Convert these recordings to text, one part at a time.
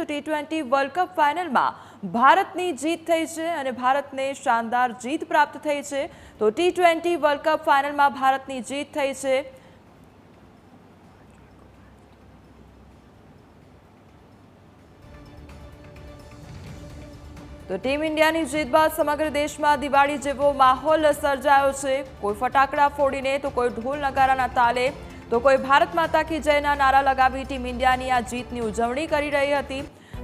તો T20 world cup ફાઇનલમાં ભારતની જીત થઈ છે અને ભારતને શાનદાર જીત પ્રાપ્ત થઈ છે। તો T20 વર્લ્ડ કપ ફાઇનલમાં ભારતની જીત થઈ છે। તો ટીમ ઇન્ડિયાની જીત બાદ સમગ્ર દેશમાં દિવાળી જેવો માહોલ સર્જાયો છે। કોઈ ફટાકડા ફોડીને તો કોઈ ઢોલ નગારાના તાલે તો કોઈ ભારત માતા કી જયના નારા લગાવી ટીમ ઇન્ડિયાની આ જીતની ઉજવણી કરી રહી હતી।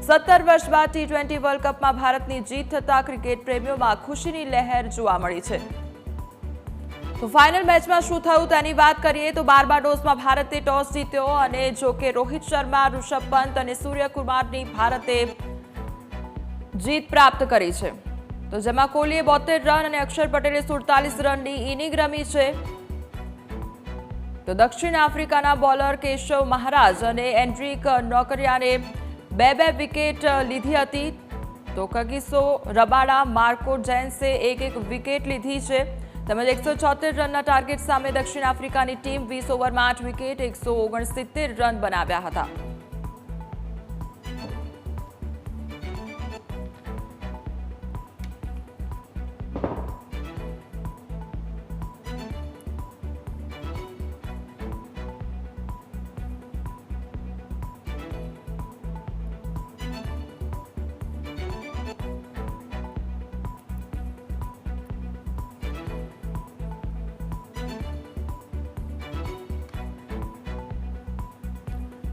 17 વર્ષ બાદ T20 વર્લ્ડ કપમાં ભારતની જીત થતા ક્રિકેટ પ્રેમીઓમાં ખુશીની લહેર જોવા મળી છે। તો ફાઇનલ મેચમાં શું થયું તેની વાત કરીએ તો બાર્બાડોસમાં ભારતે ટોસ જીત્યો અને જો કે રોહિત શર્મા, ઋષભ પંત અને સૂર્યકુમારની ભારતે જીત પ્રાપ્ત કરી છે। તો જેમાં કોહલીએ 72 રન અને અક્ષર પટેલે 47 રનની ઇનિંગ રમી છે। તો દક્ષિણ આફ્રિકાના બોલર કેશવ મહારાજ અને એન્ડ્રિક નોકરિયાને બે વિકેટ લીધી હતી। તો કગિસો રબાડા, માર્કો જેન્સે એક વિકેટ લીધી છે તેમજ 176 રનના ટાર્ગેટ સામે દક્ષિણ આફ્રિકાની ટીમ 20 ઓવરમાં 8 વિકેટ 169 રન બનાવ્યા હતા।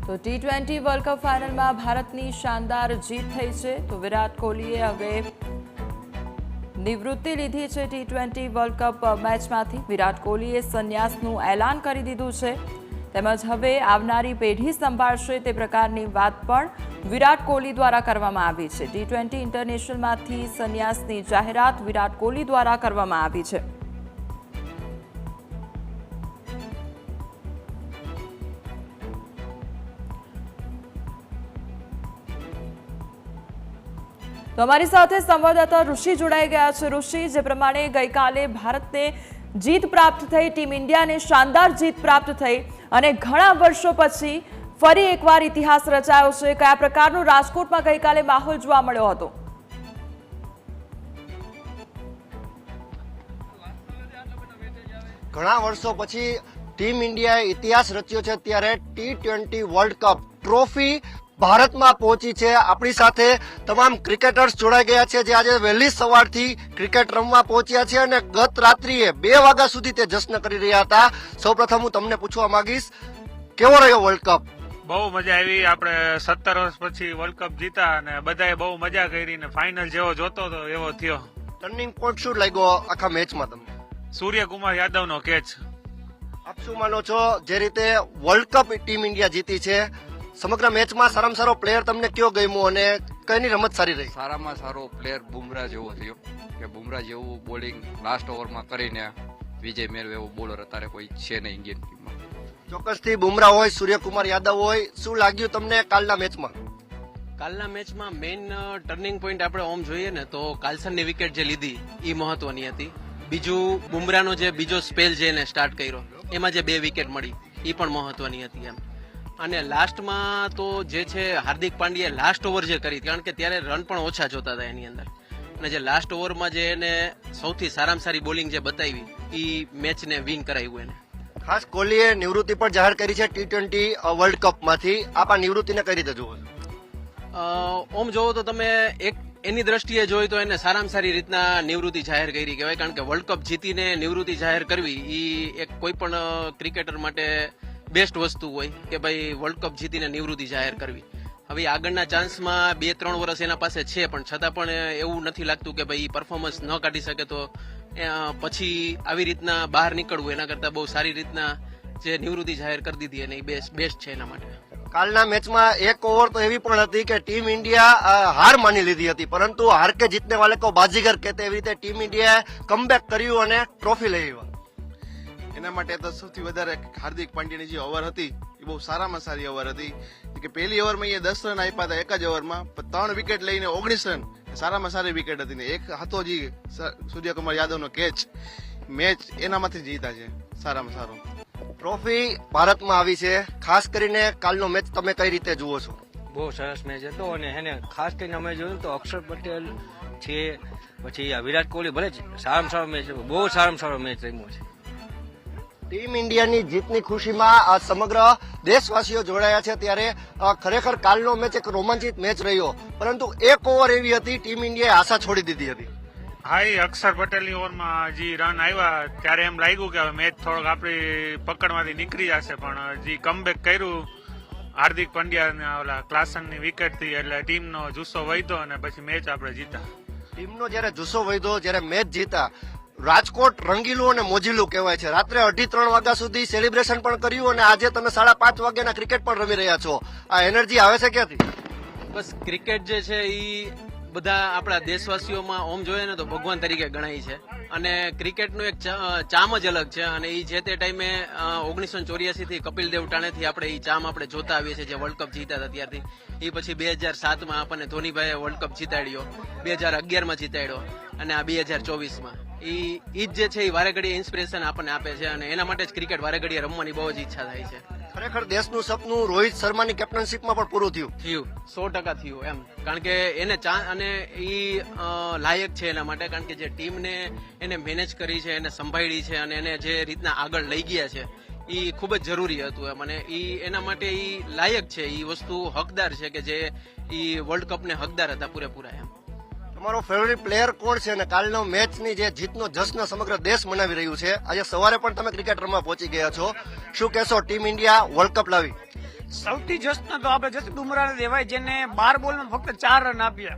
તો T20 વર્લ્ડ કપ ફાઇનલમાં ભારતની શાનદાર જીત થઈ છે। તો વિરાટ કોહલીએ હવે નિવૃત્તિ લીધી છે T20 વર્લ્ડ કપ મેચમાંથી। વિરાટ કોહલીએ સંન્યાસનું એલાન કરી દીધું છે તેમજ હવે આવનારી પેઢી સંભાળશે તે પ્રકારની વાત પણ વિરાટ કોહલી દ્વારા કરવામાં આવી છે। T20 ઇન્ટરનેશનલમાંથી સંન્યાસની જાહેરાત વિરાટ કોહલી દ્વારા કરવામાં આવી છે। તો અમારી સાથે સંવાદદાતા ઋષિ જોડાઈ ગયા છે। ઋષિ, જે પ્રમાણે ગઈકાલે ભારતને જીત પ્રાપ્ત થઈ, ટીમ ઇન્ડિયાને શાનદાર જીત પ્રાપ્ત થઈ અને ઘણા વર્ષો પછી ફરી એકવાર ઇતિહાસ રચાયો છે। કયા પ્રકારનો રાજકોટમાં ગઈકાલે માહોલ જોવા મળ્યો હતો? ઘણા વર્ષો પછી ટીમ ઇન્ડિયાએ ઇતિહાસ રચ્યો છે ત્યારે T20 વર્લ્ડ કપ ટ્રોફી ભારતમાં પહોંચી છે। આપણી સાથે તમામ ક્રિકેટર્સ જોડાઈ ગયા છે જે આજે વહેલી સવારથી ક્રિકેટ રમવા પહોંચ્યા છે અને ગત રાત્રિએ 2 વાગ્યા સુધી તે જશ્ન કરી રહ્યા હતા। સૌપ્રથમ હું તમને પૂછવા માંગીશ, કેવો રહ્યો વર્લ્ડ કપ? બહુ મજા આવી। આપણે 17 વર્ષ પછી વર્લ્ડ કપ જીતા અને બધાએ બહુ મજા કરી ને ફાઇનલ જેવો જોતો હતો એવો થયો। ટર્નિંગ પોઈન્ટ શું લાગ્યો આખા મેચમાં તમને? સૂર્યકુમાર યાદવનો કેચ। આપ શું માનો છો, જે રીતે વર્લ્ડ કપ ટીમ ઇન્ડિયા જીતી છે, સમગ્ર મેચમાં સારામાં સારો પ્લેયર તમને કયો ગમ્યો અને કઈની રમત સારી રહી? સારામાં સારો પ્લેયર બુમરાહ જેવો થયો કે બુમરાહ જેવું બોલિંગ લાસ્ટ ઓવરમાં કરીને વિજય મેળવે એવો બોલર અત્યારે કોઈ છે નહીં ઇન્ડિયન ટીમમાં। ચોક્કસથી બુમરાહ હોય, સૂર્યકુમાર યાદવ હોય, શું લાગ્યું તમને કાલના મેચમાં? કાલના મેચમાં મેઇન ટર્નિંગ પોઈન્ટ આપણે ઓમ જોઈએ ને તો કાર્લસનની વિકેટ જે લીધી એ મહત્વની હતી। બીજું બુમરાહનો જે બીજો સ્પેલ જે એને સ્ટાર્ટ કર્યો એમાં જે 2 વિકેટ મળી એ પણ મહત્વની હતી એમ। અને લાસ્ટમાં તો જે છે હાર્દિક પાંડ્યાએ લાસ્ટ ઓવર જે કરી, કારણ કે ત્યારે રન પણ ઓછા જોતા હતા એની અંદર, અને જે લાસ્ટ ઓવરમાં જે એને સૌથી સારામાં સારી બોલિંગ જે બતાવી એ મેચને વિન કરાવ્યું એને। ખાસ કોહલીએ નિવૃત્તિ પણ જાહેર કરી છે T20 વર્લ્ડ કપમાંથી। આપ આ નિવૃત્તિને કઈ રીતે જુઓ છો? ઓમ જોવો તો તમે એક એની દ્રષ્ટિએ જોઈ તો એને સારામાં સારી રીતના નિવૃત્તિ જાહેર કરી કહેવાય, કારણ કે વર્લ્ડ કપ જીતીને નિવૃત્તિ જાહેર કરવી એ એક કોઈ પણ ક્રિકેટર માટે બેસ્ટ વસ્તુ હોય કે ભાઈ વર્લ્ડ કપ જીતીને નિવૃત્તિ જાહેર કરવી। હવે આગળના ચાન્સમાં 2-3 વર્ષ એના પાસે છે, પણ છતાં પણ એવું નથી લાગતું કે ભાઈ પરફોર્મન્સ ન કાઢી શકે તો પછી આવી રીતના બહાર નીકળવું એના કરતા બહુ સારી રીતના જે નિવૃત્તિ જાહેર કરી દીધી અને એ બેસ્ટ છે એના માટે। કાલના મેચમાં એક ઓવર તો એવી પણ હતી કે ટીમ ઇન્ડિયા હાર માની લીધી હતી, પરંતુ હાર કે જીતને વાલે કો બાજીગર કહેતે એવી રીતે ટીમ ઇન્ડિયાએ કમબેક કર્યું અને ટ્રોફી લઈ આવ્યા। એના માટે તો સૌથી વધારે હાર્દિક પાંડ્યાની જે ઓવર હતી એ બહુ સારામાં સારી ઓવર હતી કે પહેલી ઓવરમાં એ 10 રન આપ્યા હતા એક જ ઓવરમાં, 3 વિકેટ લઈને 19 રન, સારામાં સારી વિકેટ હતી ને એક હતો જે સૂર્યકુમાર યાદવનો કેચ, મેચ એનામાંથી જીતા છે સારામાં સારો। ટ્રોફી ભારતમાં આવી છે, ખાસ કરીને કાલનો મેચ તમે કઈ રીતે જુઓ છો? બહુ સરસ મેચ હતો અને એને ખાસ કરીને અમે જોયું તો અક્ષર પટેલ છે, પછી આ વિરાટ કોહલી ભલે સારામાં સારો મેચ, બહુ સારામાં સારો મેચ રમ્યો છે. ટીમ ઇન્ડિયાની જીતની ખુશીમાં આ સમગ્ર દેશવાસીઓ જોડાયા છે. ત્યારે ખરેખર કાલનો મેચ એક રોમાંચિત મેચ રહ્યો, પરંતુ એક ઓવર એવી હતી ટીમ ઇન્ડિયાએ આશા છોડી દીધી હતી. હા, એ અક્ષર પટેલની ઓવરમાં જે રન આવ્યા ત્યારે એમ લાગ્યું કે હવે મેચ થોડોક આપણી પકડમાંથી નીકળી જશે, પણ જે કમબેક કર્યું હાર્દિક પંડ્યા ઓલા ક્લાસનની વિકેટથી, એટલે ટીમનો જુસ્સો વધ્યો અને પછી મેચ આપણે જીતા. ટીમનો જયારે જુસ્સો વધ્યો, જયારે મેચ જીતા, રાજકોટ રંગીલું અને મોજીલું કહેવાય છે. રાત્રે 2:30 વાગ્યા સુધી સેલિબ્રેશન પણ કર્યું અને આજે તમે 5:30 વાગ્યાના ક્રિકેટ પણ રમી રહ્યા છો. આ એનર્જી આવે છે ક્યાંથી? બસ ક્રિકેટ જે છે એ બધા આપણા દેશવાસીઓમાં ઓમ જોઈએ ને તો ભગવાન તરીકે ગણાય છે, અને ક્રિકેટનું એક ચામ જ અલગ છે. અને એ જે તે ટાઈમે 1984 થી કપિલ દેવ ટાણેથી આપણે એ ચામ આપણે જોતા આવીએ છીએ, જે વર્લ્ડ કપ જીતા હતા ત્યારથી. એ પછી 2007માં આપણને ધોનીભાઈએ વર્લ્ડ કપ જીતાડ્યો, 2011માં જીતાડ્યો અને આ 2024માં. એ જ જે છે એ વારે ઘડીએ ઇન્સ્પિરેશન આપણને આપે છે, અને એના માટે જ ક્રિકેટ વારે ઘડીએ રમવાની બહુ જ ઈચ્છા થાય છે. ખરેખર દેશનું સપનું રોહિત શર્માની કેપ્ટનશીપમાં પણ પૂરું થયું. 100% થયું એમ, કારણ કે એને અને એ લાયક છે એના માટે, કારણ કે જે ટીમને એને મેનેજ કરી છે, એને સંભાળી છે અને એને જે રીતના આગળ લઈ ગયા છે એ ખૂબ જ જરૂરી હતું એમ. અને એ એના માટે એ લાયક છે, એ વસ્તુ હકદાર છે કે જે એ વર્લ્ડ કપને હકદાર હતા પૂરેપૂરા એમ. તમારો ફેવરિટ પ્લેયર કોણ છે અને કાલનો મેચની જે જીતનો જશ્ન સમગ્ર દેશ મનાવી રહ્યું છે? આજે સવારે પણ તમે ક્રિકેટ રમવા પહોંચી ગયા છો, શું કહેશો ટીમ ઇન્ડિયા વર્લ્ડ કપ લાવી? સૌથી જશ્ન તો આપણે જસપ્રીત બુમરાહને દેવાય, જેને 12 બોલમાં ફક્ત 4 રન આપ્યા.